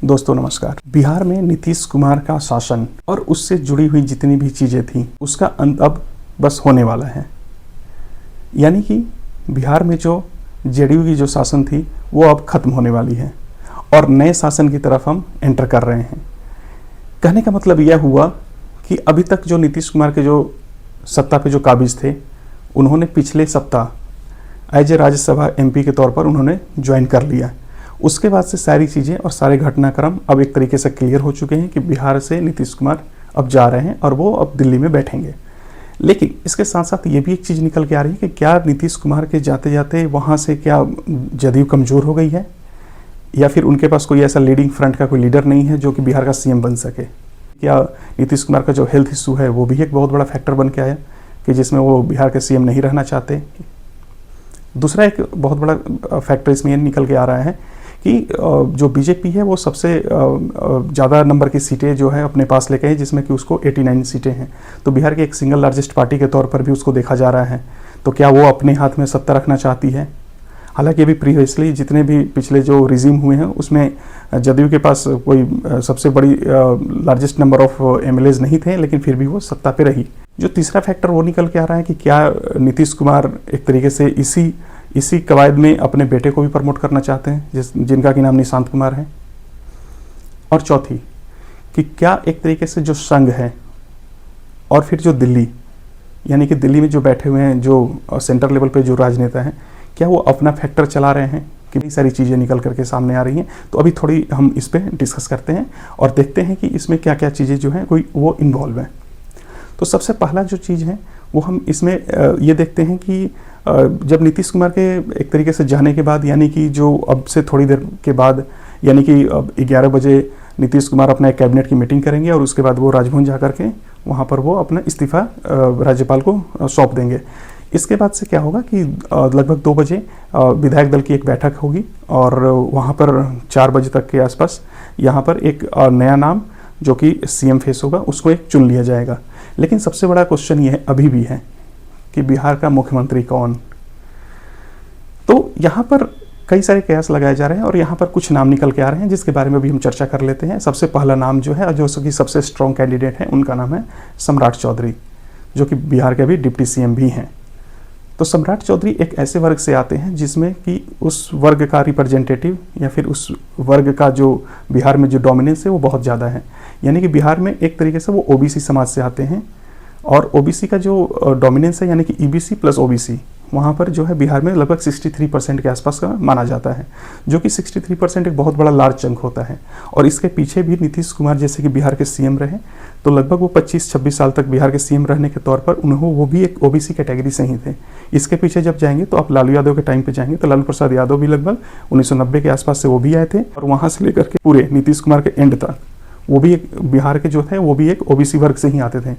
दोस्तों नमस्कार। बिहार में नीतीश कुमार का शासन और उससे जुड़ी हुई जितनी भी चीज़ें थी उसका अंत अब बस होने वाला है। यानी कि बिहार में जो जेडीयू की जो शासन थी वो अब खत्म होने वाली है और नए शासन की तरफ हम एंटर कर रहे हैं। कहने का मतलब यह हुआ कि अभी तक जो नीतीश कुमार के जो सत्ता पे जो काबिज थे उन्होंने पिछले सप्ताह एज ए राज्यसभा एमपी के तौर पर उन्होंने ज्वाइन कर लिया। उसके बाद से सारी चीज़ें और सारे घटनाक्रम अब एक तरीके से क्लियर हो चुके हैं कि बिहार से नीतीश कुमार अब जा रहे हैं और वो अब दिल्ली में बैठेंगे। लेकिन इसके साथ साथ ये भी एक चीज़ निकल के आ रही है कि क्या नीतीश कुमार के जाते जाते वहाँ से क्या जदयू कमज़ोर हो गई है या फिर उनके पास कोई ऐसा लीडिंग फ्रंट का कोई लीडर नहीं है जो कि बिहार का सीएम बन सके। क्या नीतीश कुमार का जो हेल्थ इशू है वो भी एक बहुत बड़ा फैक्टर बन के आया कि जिसमें वो बिहार के सीएम नहीं रहना चाहते। दूसरा एक बहुत बड़ा फैक्टर इसमें ये निकल के आ रहा है कि जो बीजेपी है वो सबसे ज़्यादा नंबर की सीटें जो है अपने पास लेके है, जिसमें कि उसको 89 सीटें हैं। तो बिहार की एक सिंगल लार्जेस्ट पार्टी के तौर पर भी उसको देखा जा रहा है। तो क्या वो अपने हाथ में सत्ता रखना चाहती है? हालांकि अभी प्रीवियसली जितने भी पिछले जो रिजीम हुए हैं उसमें जदयू के पास कोई सबसे बड़ी लार्जेस्ट नंबर ऑफ एमएलएज नहीं थे, लेकिन फिर भी वो सत्ता पे रही। जो तीसरा फैक्टर वो निकल के आ रहा है कि क्या नीतीश कुमार एक तरीके से इसी कवायद में अपने बेटे को भी प्रमोट करना चाहते हैं जिनका कि नाम निशांत कुमार है। और चौथी कि क्या एक तरीके से जो संघ है और फिर जो दिल्ली, यानी कि दिल्ली में जो बैठे हुए हैं जो सेंटर लेवल पे जो राजनेता हैं, क्या वो अपना फैक्टर चला रहे हैं कि कई सारी चीज़ें निकल करके सामने आ रही हैं। तो अभी थोड़ी हम इस पर डिस्कस करते हैं और देखते हैं कि इसमें क्या क्या चीज़ें जो हैं कोई वो इन्वॉल्व हैं। तो सबसे पहला जो चीज़ है वो हम इसमें ये देखते हैं कि जब नीतीश कुमार के एक तरीके से जाने के बाद, यानी कि जो अब से थोड़ी देर के बाद, यानी कि 11 बजे नीतीश कुमार अपना एक कैबिनेट की मीटिंग करेंगे और उसके बाद वो राजभवन जा करके वहाँ पर वो अपना इस्तीफ़ा राज्यपाल को सौंप देंगे। इसके बाद से क्या होगा कि लगभग 2 बजे विधायक दल की एक बैठक होगी और वहाँ पर 4 बजे तक के आसपास यहाँ पर एक नया नाम जो कि सीएम फेस होगा उसको एक चुन लिया जाएगा। लेकिन सबसे बड़ा क्वेश्चन ये अभी भी है कि बिहार का मुख्यमंत्री कौन। तो यहाँ पर कई सारे कयास लगाए जा रहे हैं और यहाँ पर कुछ नाम निकल के आ रहे हैं जिसके बारे में भी हम चर्चा कर लेते हैं। सबसे पहला नाम जो है जो कि सबसे स्ट्रॉन्ग कैंडिडेट है उनका नाम है सम्राट चौधरी, जो कि बिहार के भी डिप्टी सीएम भी हैं। तो सम्राट चौधरी एक ऐसे वर्ग से आते हैं जिसमें कि उस वर्ग का रिप्रेजेंटेटिव या फिर उस वर्ग का जो बिहार में जो डोमिनेंस है वो बहुत ज़्यादा है। यानी कि बिहार में एक तरीके से वो ओबीसी समाज से आते हैं और ओबीसी का जो डोमिनेंस है, यानी कि ईबीसी प्लस ओबीसी, वहाँ पर जो है बिहार में लगभग 63% के आसपास का माना जाता है, जो कि 63% एक बहुत बड़ा लार्ज चंक होता है। और इसके पीछे भी नीतीश कुमार जैसे कि बिहार के सीएम रहे, तो लगभग वो 25-26 साल तक बिहार के सीएम रहने के तौर पर वो भी एक ओबीसी कैटेगरी से ही थे। इसके पीछे जब जाएंगे तो आप लालू यादव के टाइम पे जाएंगे तो लालू प्रसाद यादव भी लगभग 1990 के आसपास से वो भी आए थे और वहाँ से लेकर के पूरे नीतीश कुमार के एंड तक वो भी एक बिहार के जो थे वो भी एक ओबीसी वर्ग से ही आते थे।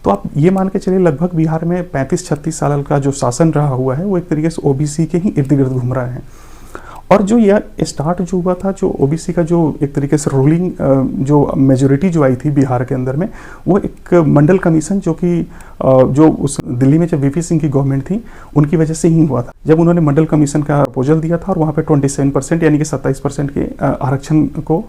तो आप ये मान के चलिए लगभग बिहार में 35-36 साल का जो शासन रहा हुआ है वो एक तरीके से ओबीसी के ही इर्द गिर्द घूम रहा है। और जो यह स्टार्ट जो हुआ था, जो ओबीसी का जो एक तरीके से रूलिंग जो मेजोरिटी जो आई थी बिहार के अंदर में, वो एक मंडल कमीशन जो कि जो उस दिल्ली में जब वीपी सिंह की गवर्नमेंट थी उनकी वजह से ही हुआ था। जब उन्होंने मंडल कमीशन का प्रपोजल दिया था और वहाँ पे 27% यानी कि 27% के आरक्षण को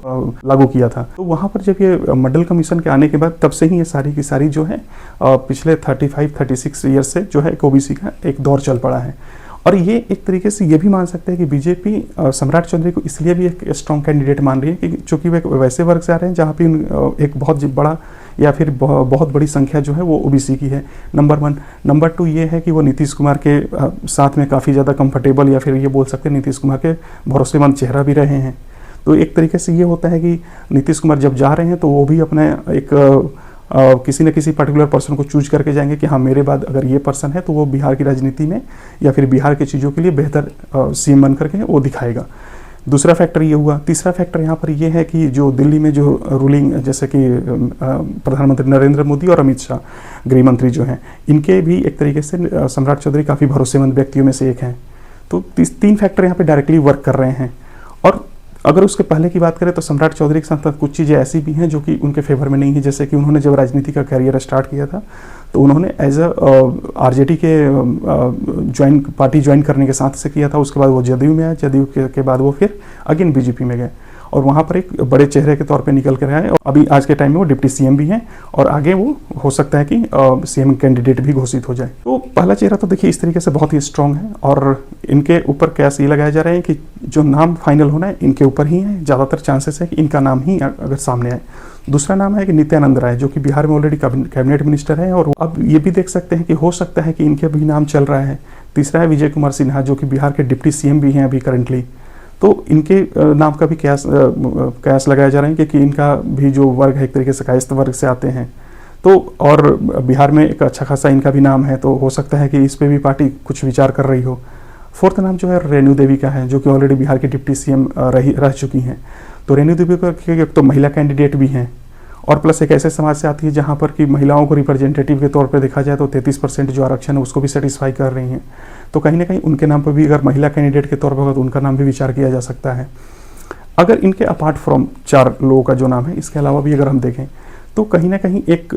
लागू किया था, तो वहाँ पर जब ये मंडल कमीशन के आने के बाद तब से ही ये सारी की सारी जो है पिछले 35-36 ईयर्स से जो है एक ओबीसी का एक दौर चल पड़ा है। और ये एक तरीके से ये भी मान सकते हैं कि बीजेपी सम्राट चौधरी को इसलिए भी एक स्ट्रॉन्ग कैंडिडेट मान रही है कि चूंकि वे वैसे वर्ग से आ रहे हैं जहाँ पे एक बहुत बड़ा या फिर बहुत बड़ी संख्या जो है वो ओबीसी की है, नंबर 1। नंबर 2 ये है कि वो नीतीश कुमार के साथ में काफ़ी ज़्यादा कंफर्टेबल या फिर ये बोल सकते हैं नीतीश कुमार के भरोसेमंद चेहरा भी रहे हैं। तो एक तरीके से ये होता है कि नीतीश कुमार जब जा रहे हैं तो वो भी अपने एक किसी न किसी पर्टिकुलर पर्सन को चूज करके जाएंगे कि हाँ मेरे बाद अगर ये पर्सन है तो वो बिहार की राजनीति में या फिर बिहार की चीज़ों के लिए बेहतर सीएम बन करके वो दिखाएगा। दूसरा फैक्टर ये हुआ। तीसरा फैक्टर यहाँ पर ये है कि जो दिल्ली में जो रूलिंग, जैसे कि प्रधानमंत्री नरेंद्र मोदी और अमित शाह गृह मंत्री जो हैं, इनके भी एक तरीके से सम्राट चौधरी काफ़ी भरोसेमंद व्यक्तियों में से एक हैं। तो 3 फैक्टर यहाँ पर डायरेक्टली वर्क कर रहे हैं। और अगर उसके पहले की बात करें तो सम्राट चौधरी के साथ कुछ चीज़ें ऐसी भी हैं जो कि उनके फेवर में नहीं है। जैसे कि उन्होंने जब राजनीति का करियर स्टार्ट किया था तो उन्होंने एज आरजेडी के पार्टी ज्वाइन करने के साथ से किया था। उसके बाद वो जदयू में आए, जदयू के बाद वो फिर अगेन बीजेपी में गए और वहाँ पर एक बड़े चेहरे के तौर पे निकल कर आए और अभी आज के टाइम में वो डिप्टी सीएम भी हैं और आगे वो हो सकता है कि सीएम कैंडिडेट भी घोषित हो जाए। तो पहला चेहरा तो देखिए इस तरीके से बहुत ही स्ट्रांग है और इनके ऊपर कैस ये लगाया जा रहा है कि जो नाम फाइनल होना है इनके ऊपर ही है, ज़्यादातर चांसेस है कि इनका नाम ही अगर सामने आए। दूसरा नाम है कि नित्यानंद राय, जो कि बिहार में ऑलरेडी कैबिनेट मिनिस्टर है और अब ये भी देख सकते हैं कि हो सकता है कि इनके भी नाम चल रहा है। तीसरा है विजय कुमार सिन्हा, जो कि बिहार के डिप्टी सीएम भी हैं अभी करंटली, तो इनके नाम का भी कयास लगाया जा रहा है कि इनका भी जो वर्ग है एक तरीके से कायस्थ वर्ग से आते हैं, तो और बिहार में एक अच्छा खासा इनका भी नाम है, तो हो सकता है कि इस पर भी पार्टी कुछ विचार कर रही हो। फोर्थ नाम जो है रेणु देवी का है, जो कि ऑलरेडी बिहार की डिप्टी सीएम रह चुकी हैं। तो रेणु देवी का एक तो महिला कैंडिडेट भी हैं और प्लस एक ऐसे समाज से आती है जहाँ पर कि महिलाओं को रिप्रेजेंटेटिव के तौर पे देखा जाए तो 33% जो आरक्षण है उसको भी सेटिस्फाई कर रही हैं। तो कहीं ना कहीं उनके नाम पर भी अगर महिला कैंडिडेट के तौर पर होगा तो उनका नाम भी विचार किया जा सकता है। अगर इनके अपार्ट फ्रॉम 4 लोगों का जो नाम है, इसके अलावा भी अगर हम देखें तो कहीं ना कहीं एक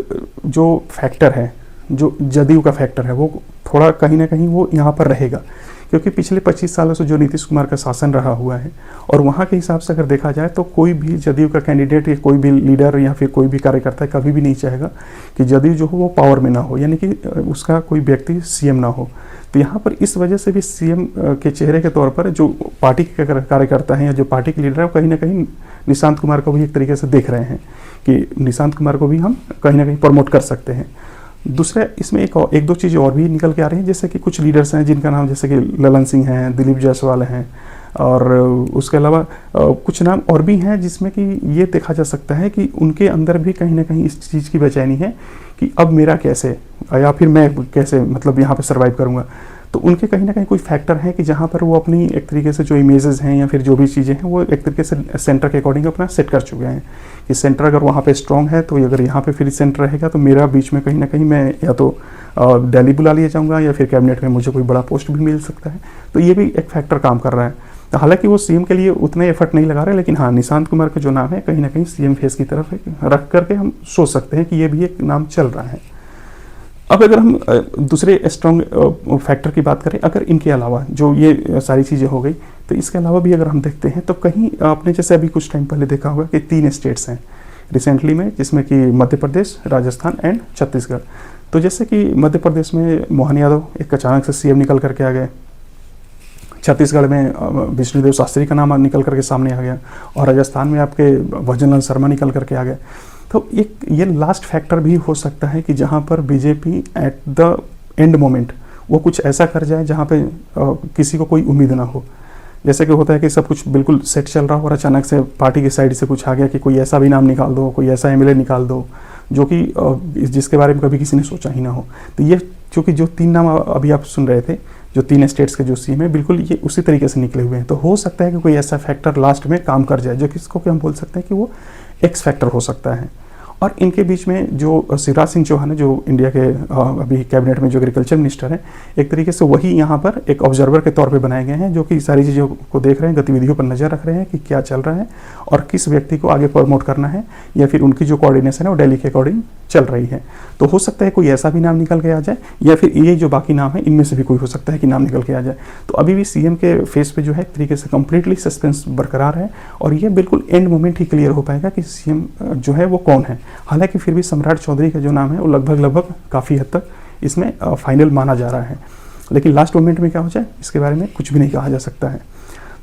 जो फैक्टर है, जो जदयू का फैक्टर है, वो थोड़ा कहीं ना कहीं वो यहाँ पर रहेगा, क्योंकि पिछले 25 सालों से जो नीतीश कुमार का शासन रहा हुआ है और वहाँ के हिसाब से अगर देखा जाए तो कोई भी जदयू का कैंडिडेट या कोई भी लीडर या फिर कोई भी कार्यकर्ता कभी भी नहीं चाहेगा कि जदयू जो हो वो पावर में ना हो, यानी कि उसका कोई व्यक्ति सीएम ना हो। तो यहाँ पर इस वजह से भी सीएम के चेहरे के तौर पर जो पार्टी के कार्यकर्ता हैं या जो पार्टी के लीडर हैं कहीं ना कहीं निशांत कुमार को भी एक तरीके से देख रहे हैं कि निशांत कुमार को भी हम कहीं ना कहीं प्रमोट कर सकते हैं। दूसरा इसमें एक दो चीज़ें और भी निकल के आ रही हैं, जैसे कि कुछ लीडर्स हैं जिनका नाम जैसे कि ललन सिंह हैं, दिलीप जायसवाल हैं और उसके अलावा कुछ नाम और भी हैं जिसमें कि ये देखा जा सकता है कि उनके अंदर भी कहीं ना कहीं इस चीज़ की बेचैनी है कि अब मेरा कैसे या फिर मैं कैसे मतलब यहाँ पे सर्वाइव करूँगा। तो उनके कहीं ना कहीं कोई फैक्टर है कि जहाँ पर वो अपनी एक तरीके से जो इमेजेस हैं या फिर जो भी चीज़ें हैं वो एक तरीके से सेंटर के अकॉर्डिंग अपना सेट कर चुके हैं कि सेंटर अगर वहाँ पे स्ट्रांग है तो अगर यहाँ पे फिर सेंटर रहेगा तो मेरा बीच में कहीं ना कहीं मैं या तो दिल्ली बुला लिया जाऊँगा या फिर कैबिनेट में मुझे कोई बड़ा पोस्ट भी मिल सकता है। तो ये भी एक फैक्टर काम कर रहा है। तो हालांकि वो सीएम के लिए उतने एफर्ट नहीं लगा रहे, लेकिन हाँ निशांत कुमार का जो नाम है कहीं ना कहीं सीएम फेस की तरफ रख करके हम सोच सकते हैं कि ये भी एक नाम चल रहा है। अब अगर हम दूसरे स्ट्रॉन्ग फैक्टर की बात करें, अगर इनके अलावा जो ये सारी चीज़ें हो गई, तो इसके अलावा भी अगर हम देखते हैं तो कहीं आपने जैसे अभी कुछ टाइम पहले देखा होगा कि 3 स्टेट्स हैं रिसेंटली में, जिसमें कि मध्य प्रदेश, राजस्थान एंड छत्तीसगढ़। तो जैसे कि मध्य प्रदेश में मोहन यादव एक अचानक से सीएम निकल करके आ गए, छत्तीसगढ़ में विष्णुदेव शास्त्री का नाम निकल करके सामने आ गया और राजस्थान में आपके भजनलाल शर्मा निकल करके आ गए। तो एक ये लास्ट फैक्टर भी हो सकता है कि जहाँ पर BJP at the end moment वो कुछ ऐसा कर जाए जहाँ पे किसी को कोई उम्मीद ना हो। जैसे कि होता है कि सब कुछ बिल्कुल सेट चल रहा हो और अचानक से पार्टी की साइड से कुछ आ गया कि कोई ऐसा भी नाम निकाल दो, कोई ऐसा एमएलए निकाल दो जो कि जिसके बारे में कभी किसी ने सोचा ही ना हो। तो ये चूँकि जो 3 नाम अभी आप सुन रहे थे, जो 3 स्टेट्स के जो सीएम है, बिल्कुल ये उसी तरीके से निकले हुए हैं। तो हो सकता है कि कोई ऐसा फैक्टर लास्ट में काम कर जाए जो किसको कि हम बोल सकते हैं कि वो एक्स फैक्टर हो सकता है। और इनके बीच में जो शिवराज सिंह चौहान है, जो इंडिया के अभी कैबिनेट में जो एग्रीकल्चर मिनिस्टर हैं, एक तरीके से वही यहाँ पर एक ऑब्जर्वर के तौर पे बनाए गए हैं, जो कि सारी चीज़ों को देख रहे हैं, गतिविधियों पर नज़र रख रहे हैं कि क्या चल रहा है और किस व्यक्ति को आगे प्रमोट करना है या फिर उनकी जो कोऑर्डिनेशन है वो दिल्ली के अकॉर्डिंग चल रही है। तो हो सकता है कोई ऐसा भी नाम निकल के आ जाए या फिर ये जो बाकी नाम है इनमें से भी कोई हो सकता है कि नाम निकल के आ जाए। तो अभी भी सीएम के फेस पे जो है एक तरीके से कंप्लीटली सस्पेंस बरकरार है और ये बिल्कुल एंड मोमेंट ही क्लियर हो पाएगा कि सीएम जो है वो कौन है। हालांकि फिर भी सम्राट चौधरी का जो नाम है वो लगभग काफ़ी हद तक इसमें फाइनल माना जा रहा है, लेकिन लास्ट मोमेंट में क्या हो जाए इसके बारे में कुछ भी नहीं कहा जा सकता है।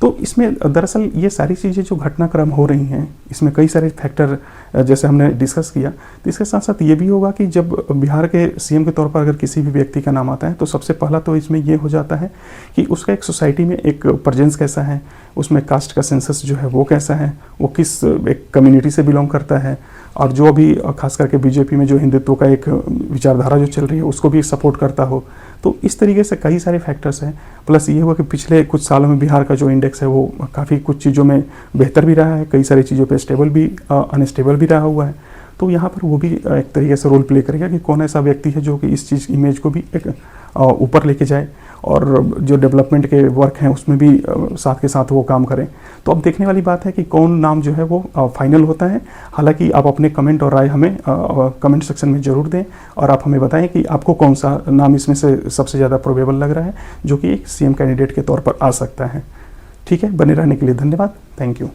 तो इसमें दरअसल ये सारी चीज़ें जो घटनाक्रम हो रही हैं, इसमें कई सारे फैक्टर जैसे हमने डिस्कस किया, तो इसके साथ साथ ये भी होगा कि जब बिहार के सीएम के तौर पर अगर किसी भी व्यक्ति का नाम आता है तो सबसे पहला तो इसमें ये हो जाता है कि उसका एक सोसाइटी में एक प्रेजेंस कैसा है, उसमें कास्ट का सेंसस जो है वो कैसा है, वो किस एक कम्युनिटी से बिलोंग करता है, और जो अभी खास करके बीजेपी में जो हिंदुत्व का एक विचारधारा जो चल रही है उसको भी सपोर्ट करता हो। तो इस तरीके से कई सारे फैक्टर्स हैं। प्लस ये हुआ कि पिछले कुछ सालों में बिहार का जो इंडेक्स है वो काफ़ी कुछ चीज़ों में बेहतर भी रहा है, कई सारी चीज़ों पे स्टेबल भी अनस्टेबल भी रहा हुआ है। तो यहाँ पर वो भी एक तरीके से रोल प्ले करेगा कि कौन ऐसा व्यक्ति है जो कि इस चीज़ इमेज को भी एक ऊपर लेके जाए और जो डेवलपमेंट के वर्क हैं उसमें भी साथ के साथ वो काम करें। तो अब देखने वाली बात है कि कौन नाम जो है वो फाइनल होता है। हालांकि आप अपने कमेंट और राय हमें कमेंट सेक्शन में ज़रूर दें और आप हमें बताएं कि आपको कौन सा नाम इसमें से सबसे ज़्यादा प्रोबेबल लग रहा है जो कि एक सीएम कैंडिडेट के तौर पर आ सकता है। ठीक है, बने रहने के लिए धन्यवाद। Thank you.